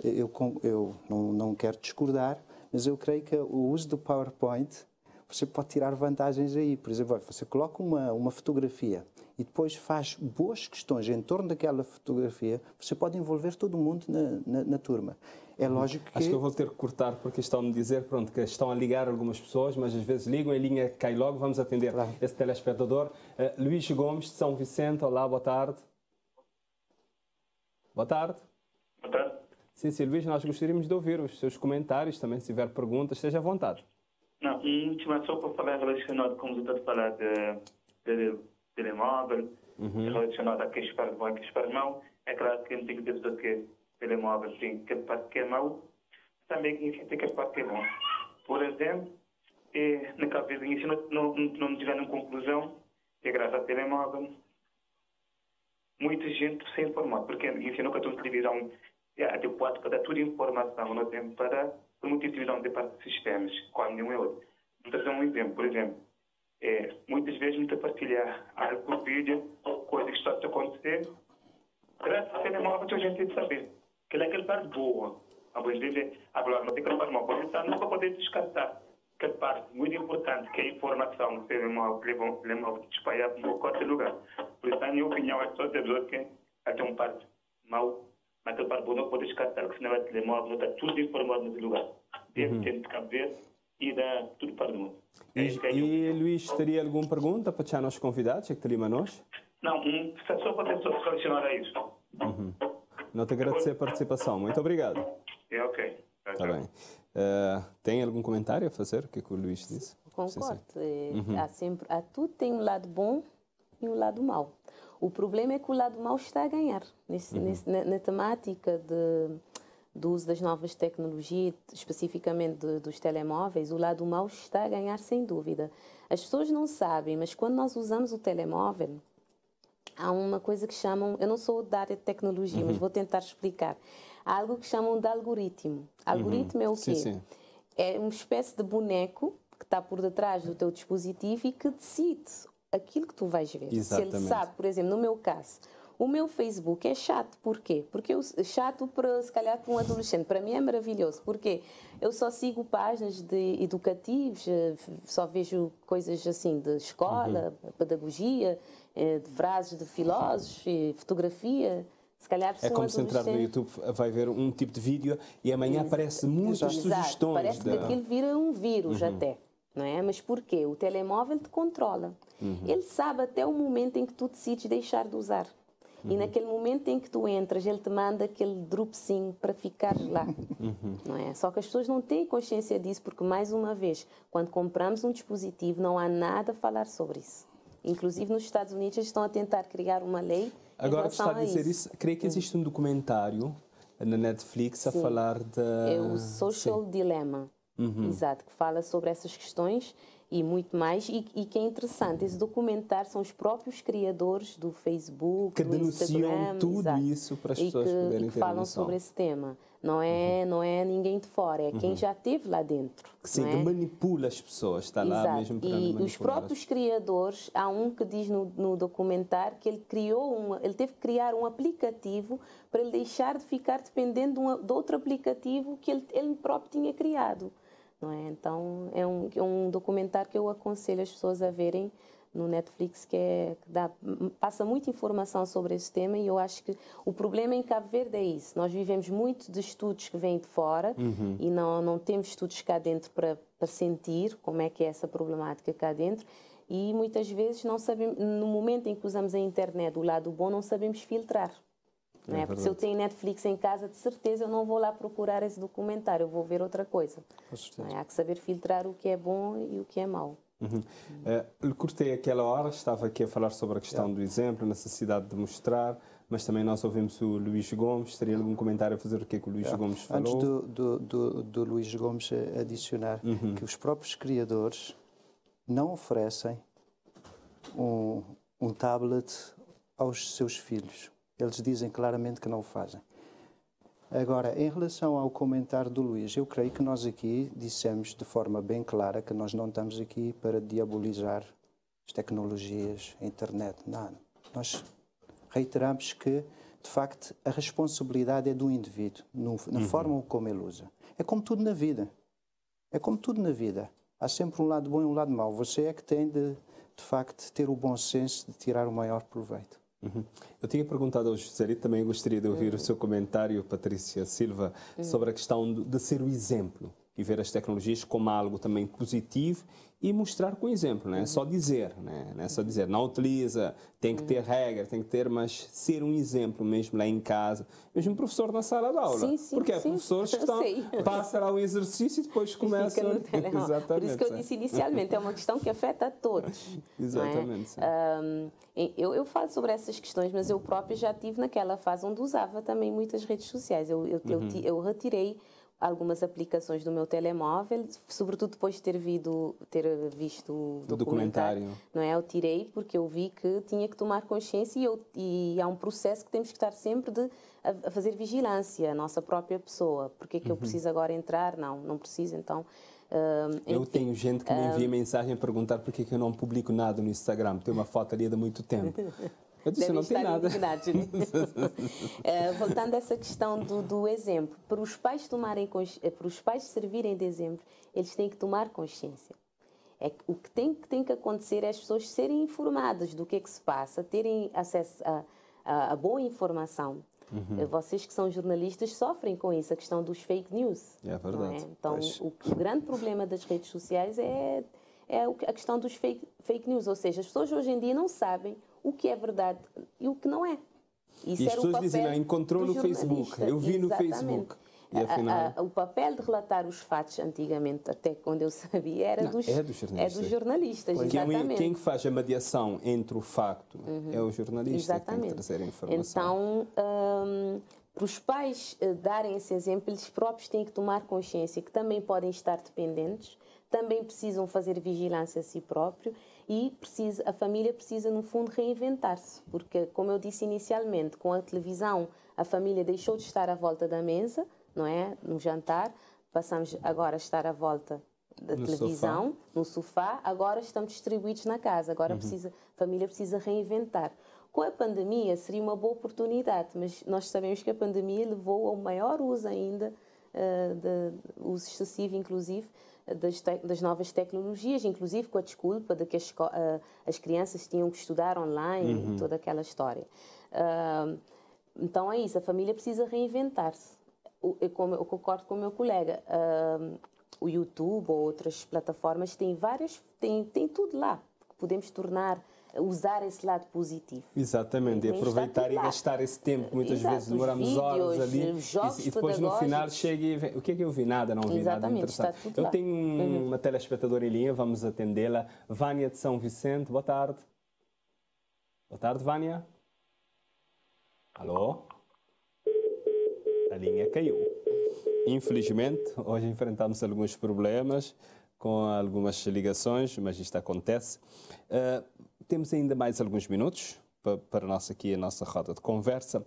eu não quero discordar, mas eu creio que o uso do PowerPoint, você pode tirar vantagens aí. Por exemplo, você coloca uma fotografia e depois faz boas questões em torno daquela fotografia, você pode envolver todo mundo na turma. É lógico que... Acho que eu vou ter que cortar, porque estão-me a dizer, pronto, que estão a ligar algumas pessoas, mas às vezes ligam, a linha cai logo, vamos atender esse telespectador. Luís Gomes, de São Vicente, olá, boa tarde. Boa tarde. Boa tarde. Sim, Luís, nós gostaríamos de ouvir os seus comentários, também se tiver perguntas, esteja à vontade. Não, última só para falar relacionado com o que está a falar de telemóvel, relacionado a que espera bom e que espera mau. É claro que tem que dizer que telemóvel tem que parte que é mau, também tem que parte que é bom. Por exemplo, na cabeça de ensino não chegaram a conclusão que graças ao telemóvel muita gente se informou, porque ensinou que a televisão é adequado para dar toda a informação no tempo para muita utilidade de parte de sistemas, qual nenhum é outro. Vou dar um exemplo, por exemplo, muitas vezes me partilhar algo por vídeo, coisa que está a acontecer, graças ao telemóvel a gente tem de saber que é aquela parte boa. Às vezes, a palavra não tem que fazer uma coisa, não para poder descartar. Aquela parte muito importante, que é a informação do telemóvel, levam de espalhar para qualquer lugar. Por isso, na minha opinião, é só dizer que até uma parte mau, mas aquela parte boa não pode descartar, porque senão o telemóvel não está tudo informado nesse lugar. Deve ter de caber e dá tudo para o mundo. E Luís, teria alguma pergunta para os nossos convidados, que te nós? Não, só para ter só relacionado a isso. Não te agradecer a participação. Muito obrigado. É ok. Está bem. Tem algum comentário a fazer? O que o Luís disse? Concordo. Tudo tem um lado bom e um lado mau. O problema é que o lado mau está a ganhar. Na temática do uso das novas tecnologias, especificamente dos telemóveis, o lado mau está a ganhar sem dúvida. As pessoas não sabem, mas quando nós usamos o telemóvel, há uma coisa que chamam, eu não sou da área de tecnologia, mas vou tentar explicar. Há algo que chamam de algoritmo. Algoritmo é o quê? Sim. É uma espécie de boneco que está por detrás do teu dispositivo e que decide aquilo que tu vais ver. Exatamente. Se ele sabe, por exemplo, no meu caso, o meu Facebook é chato. Porquê? Porque chato para, se calhar, para um adolescente. Para mim é maravilhoso. Porquê? Eu só sigo páginas de educativos, só vejo coisas assim de escola, pedagogia, de frases de filósofos, fotografia. Se calhar, é como se entrar no YouTube, vai ver um tipo de vídeo e amanhã aparece muitas sugestões. Parece que aquilo vira um vírus até. Não é? Mas porquê? O telemóvel te controla. Ele sabe até o momento em que tu decides deixar de usar. E naquele momento em que tu entras, ele te manda aquele dropzinho para ficar lá. Não é? Só que as pessoas não têm consciência disso, porque, mais uma vez, quando compramos um dispositivo, não há nada a falar sobre isso. Inclusive, nos Estados Unidos, eles estão a tentar criar uma lei. Agora que está a dizer isso, creio que existe um documentário na Netflix a falar de... É o Social Dilemma. Exato, que fala sobre essas questões e muito mais, e que é interessante. Esse documentário são os próprios criadores do Facebook, que do denunciam Instagram, tudo isso para as pessoas poderem ter falam sobre esse tema. Não é ninguém de fora, é quem já esteve lá dentro. Sim, que manipula as pessoas, está lá mesmo para manipular. E os próprios criadores, há um que diz no documentário que ele teve que criar um aplicativo para ele deixar de ficar dependendo de outro aplicativo que ele próprio tinha criado. Não é? Então, é um documentário que eu aconselho as pessoas a verem no Netflix, que passa muita informação sobre esse tema, e eu acho que o problema em Cabo Verde é isso. Nós vivemos muito de estudos que vêm de fora e não temos estudos cá dentro para sentir como é que é essa problemática cá dentro, e muitas vezes não sabemos, no momento em que usamos a internet, o lado bom, não sabemos filtrar. Não é? Porque se eu tenho Netflix em casa, de certeza eu não vou lá procurar esse documentário, eu vou ver outra coisa. Não é? Há que saber filtrar o que é bom e o que é mau. Eu cortei aquela hora, estava aqui a falar sobre a questão do exemplo, a necessidade de mostrar, mas também nós ouvimos o Luís Gomes. Teria algum comentário a fazer o que é que o Luís Gomes falou? Antes do Luís Gomes adicionar, que os próprios criadores não oferecem um tablet aos seus filhos. Eles dizem claramente que não o fazem. Agora, em relação ao comentário do Luís, eu creio que nós aqui dissemos de forma bem clara que nós não estamos aqui para diabolizar as tecnologias, a internet, nada. Nós reiteramos que, de facto, a responsabilidade é do indivíduo, na forma como ele usa. É como tudo na vida. É como tudo na vida. Há sempre um lado bom e um lado mau. Você é que tem de facto, ter o bom senso de tirar o maior proveito. Eu tinha perguntado ao José e também gostaria de ouvir o seu comentário, Patrícia Silva, sobre a questão de ser o exemplo e ver as tecnologias como algo também positivo e mostrar com exemplo, não é só dizer, não é só dizer, não utiliza, tem que ter regra, tem que ter, mas ser um exemplo mesmo lá em casa, mesmo um professor na sala de aula, porque há professores que passam lá um exercício e depois começam... Exatamente. Por isso que eu disse inicialmente, é uma questão que afeta a todos. Exatamente. Eu falo sobre essas questões, mas eu própria já estive naquela fase onde usava também muitas redes sociais. Eu retirei algumas aplicações do meu telemóvel, sobretudo depois de ter visto o documentário, não é? Eu tirei porque eu vi que tinha que tomar consciência e há um processo que temos que estar sempre a fazer vigilância, a nossa própria pessoa. Porque é que eu preciso agora entrar? Não preciso, então... eu tenho gente que me envia mensagem a perguntar porque é que eu não publico nada no Instagram. Tem uma foto ali de muito tempo. Eu disse, não tem nada. Voltando a essa questão do exemplo, para os pais servirem de exemplo, eles têm que tomar consciência. O que tem que acontecer é as pessoas serem informadas do que é que se passa, terem acesso a boa informação. Vocês que são jornalistas sofrem com isso, a questão dos fake news. É verdade. É? Então, o grande problema das redes sociais é a questão dos fake news, ou seja, as pessoas hoje em dia não sabem o que é verdade e o que não é. Isso e as pessoas dizem, encontrou no Facebook, eu vi no Facebook. E afinal... o papel de relatar os fatos antigamente, até quando eu sabia, era dos jornalistas. Porque quem faz a mediação entre o facto é o jornalista que tem que trazer a informação. Então, para os pais darem esse exemplo, eles próprios têm que tomar consciência que também podem estar dependentes, também precisam fazer vigilância a si próprio e a família precisa, no fundo, reinventar-se. Porque, como eu disse inicialmente, com a televisão, a família deixou de estar à volta da mesa, não é? No jantar, passamos agora a estar à volta da televisão, no sofá, agora estamos distribuídos na casa, agora a família precisa reinventar. Com a pandemia seria uma boa oportunidade, mas nós sabemos que a pandemia levou ao maior uso ainda, uso excessivo, inclusive, das novas tecnologias, inclusive com a desculpa de que as crianças tinham que estudar online e toda aquela história. Então é isso, a família precisa reinventar-se. Eu concordo com o meu colega, o YouTube ou outras plataformas têm tem tudo lá, que podemos usar esse lado positivo. Exatamente, e aproveitar e gastar esse tempo. Muitas vezes demoramos horas ali e depois no final chega e vê, o que é que eu vi? Nada, não vi nada interessante. Eu tenho uma telespectadora em linha, vamos atendê-la. Vânia de São Vicente, boa tarde. Boa tarde, Vânia. Alô? A linha caiu. Infelizmente, hoje enfrentamos alguns problemas com algumas ligações, mas isto acontece. Temos ainda mais alguns minutos para a nossa roda de conversa.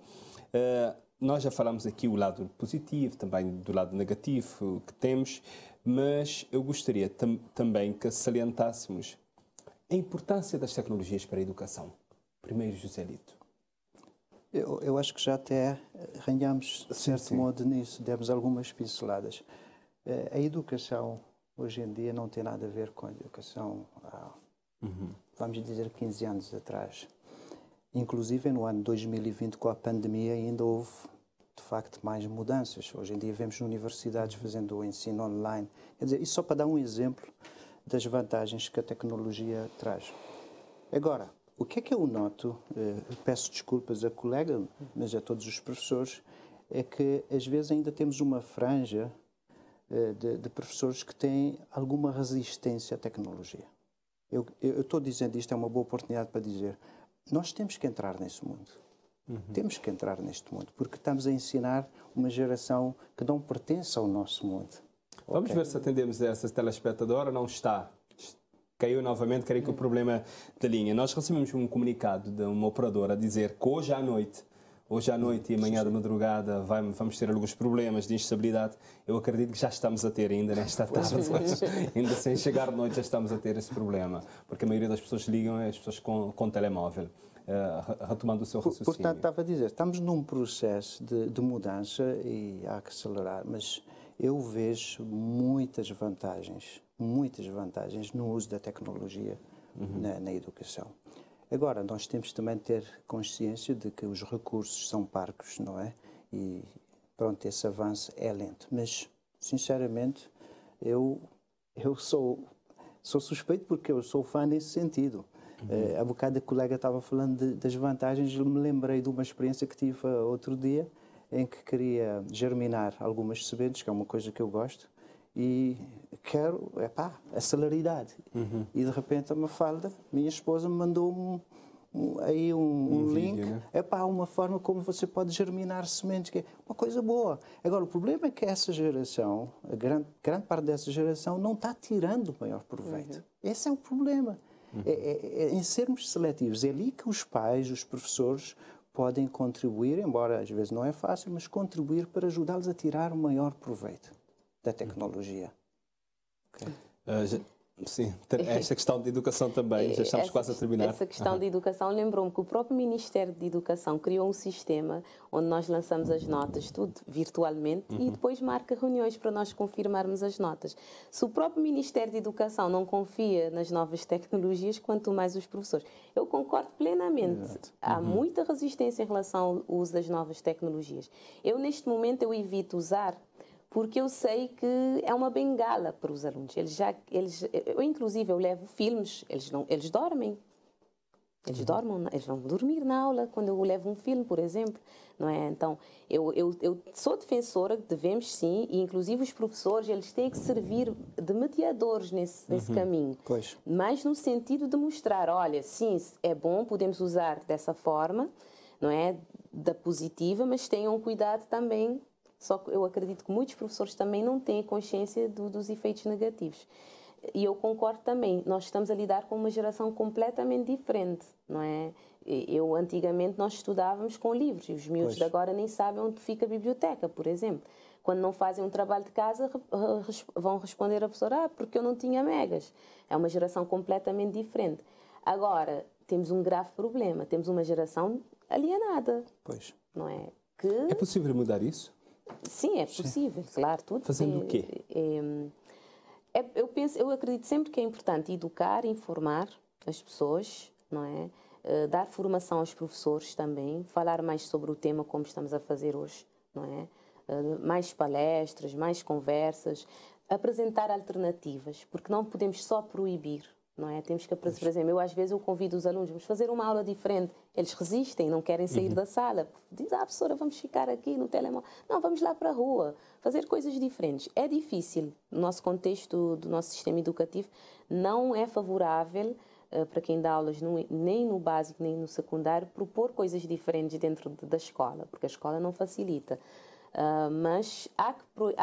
Nós já falamos aqui o lado positivo, também do lado negativo que temos, mas eu gostaria também que salientássemos a importância das tecnologias para a educação. Primeiro, José Lito. Eu acho que já até arranhamos, de certo modo, nisso, demos algumas pinceladas. A educação, hoje em dia, não tem nada a ver com a educação há, vamos dizer, 15 anos atrás. Inclusive, no ano 2020, com a pandemia, ainda houve, de facto, mais mudanças. Hoje em dia, vemos universidades fazendo o ensino online. Quer dizer, isso só para dar um exemplo das vantagens que a tecnologia traz. Agora, o que é que eu noto, peço desculpas a colega, mas a todos os professores, é que às vezes ainda temos uma franja de professores que têm alguma resistência à tecnologia. Eu estou dizendo isto, é uma boa oportunidade para dizer, nós temos que entrar nesse mundo. Temos que entrar neste mundo, porque estamos a ensinar uma geração que não pertence ao nosso mundo. Vamos ver se atendemos a essa telespectadora. Não está. Caiu novamente, creio que o problema da linha. Nós recebemos um comunicado de uma operadora a dizer que hoje à noite e amanhã de madrugada vamos ter alguns problemas de instabilidade. Eu acredito que já estamos a ter ainda nesta tarde, ainda sem chegar de noite já estamos a ter esse problema, porque a maioria das pessoas ligam as pessoas com telemóvel. Retomando o seu raciocínio. Portanto, estava a dizer, estamos num processo de mudança e há que acelerar, mas eu vejo muitas vantagens no uso da tecnologia na educação. Agora, nós temos também de ter consciência de que os recursos são parcos, não é? E pronto, esse avanço é lento. Mas, sinceramente, eu sou suspeito porque eu sou fã nesse sentido. Há bocado a colega estava falando das vantagens, eu me lembrei de uma experiência que tive outro dia, em que queria germinar algumas sementes, que é uma coisa que eu gosto, e quero, a celeridade. E de repente a Mafalda, minha esposa, me mandou um link, vídeo, né? é para uma forma como você pode germinar sementes, que é uma coisa boa. Agora, o problema é que essa geração, a grande parte dessa geração, não está tirando o maior proveito. Esse é o problema. Em sermos seletivos, é ali que os pais, os professores, podem contribuir, embora às vezes não é fácil, mas contribuir para ajudá-los a tirar o maior proveito da tecnologia. Okay. Sim, esta questão de educação também, já estamos quase a terminar. Essa questão de educação lembrou-me que o próprio Ministério de Educação criou um sistema onde nós lançamos as notas, tudo virtualmente, e depois marca reuniões para nós confirmarmos as notas. Se o próprio Ministério de Educação não confia nas novas tecnologias, quanto mais os professores. Eu concordo plenamente. Exato. Há muita resistência em relação ao uso das novas tecnologias. Eu, neste momento, eu evito usar, porque eu sei que é uma bengala para os alunos. Inclusive, eu levo filmes, eles dormem. Eles vão dormir na aula quando eu levo um filme, por exemplo. Não é? Então, eu sou defensora que devemos sim, e inclusive os professores, eles têm que servir de mediadores nesse caminho. Pois. Mas no sentido de mostrar, olha, sim, é bom, podemos usar dessa forma, não é? Da positiva, mas tenham cuidado também. Só que eu acredito que muitos professores também não têm consciência dos efeitos negativos. E eu concordo também, nós estamos a lidar com uma geração completamente diferente, não é? Antigamente, nós estudávamos com livros, e os miúdos de agora nem sabem onde fica a biblioteca, por exemplo. Quando não fazem um trabalho de casa, vão responder à professora, porque eu não tinha megas. É uma geração completamente diferente. Agora, temos um grave problema, temos uma geração alienada. Pois. Não é? É possível mudar isso? Sim, é possível, claro. Tudo fazendo o quê? Eu acredito sempre que é importante educar, informar as pessoas, não é? Dar formação aos professores também, falar mais sobre o tema como estamos a fazer hoje, não é? Mais palestras, mais conversas, apresentar alternativas, porque não podemos só proibir. Não é? Temos que, por exemplo, às vezes eu convido os alunos, vamos fazer uma aula diferente. Eles resistem, não querem sair da sala. Dizem, professora, vamos ficar aqui no telemóvel. Não, vamos lá para a rua, fazer coisas diferentes. É difícil. No nosso contexto do nosso sistema educativo, não é favorável para quem dá aulas nem no básico, nem no secundário, propor coisas diferentes dentro da escola, porque a escola não facilita. Mas há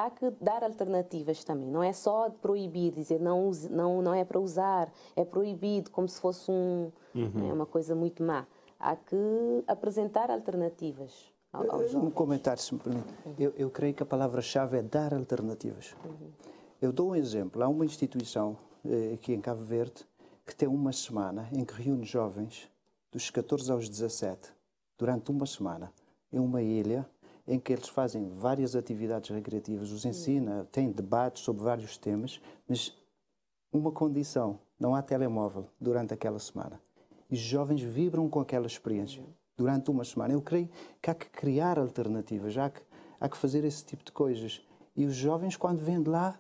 que dar alternativas também. Não é só proibir, dizer não é para usar, é proibido, como se fosse uma coisa muito má. Há que apresentar alternativas aos jovens. Um comentário, se me permite. Eu creio que a palavra-chave é dar alternativas. Eu dou um exemplo. Há uma instituição aqui em Cabo Verde que tem uma semana em que reúne jovens dos 14 aos 17, durante uma semana, em uma ilha, em que eles fazem várias atividades recreativas, os ensina, tem debates sobre vários temas, mas uma condição, não há telemóvel durante aquela semana. E os jovens vibram com aquela experiência durante uma semana. Eu creio que há que criar alternativas, há que fazer esse tipo de coisas. E os jovens, quando vêm de lá,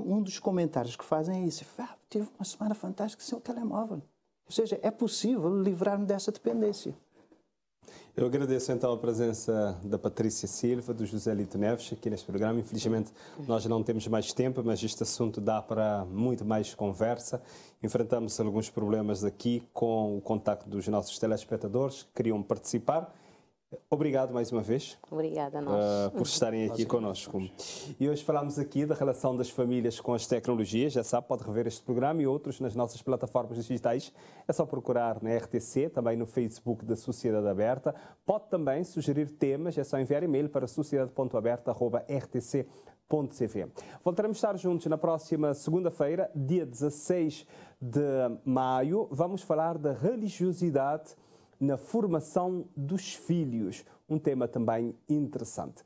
um dos comentários que fazem é isso: tive uma semana fantástica sem o telemóvel. Ou seja, é possível livrar-me dessa dependência. Eu agradeço então a presença da Patrícia Silva, do José Lito Neves, aqui neste programa. Infelizmente nós não temos mais tempo, mas este assunto dá para muito mais conversa. Enfrentamos alguns problemas aqui com o contacto dos nossos telespectadores que queriam participar. Obrigado mais uma vez. Obrigada a nós. Por estarem aqui conosco. E hoje falámos aqui da relação das famílias com as tecnologias. Já sabe, pode rever este programa e outros nas nossas plataformas digitais. É só procurar na RTC, também no Facebook da Sociedade Aberta. Pode também sugerir temas, é só enviar e-mail para sociedade.aberta@rtc.cv. Voltaremos a estar juntos na próxima segunda-feira, dia 16 de maio. Vamos falar da religiosidade na formação dos filhos, um tema também interessante.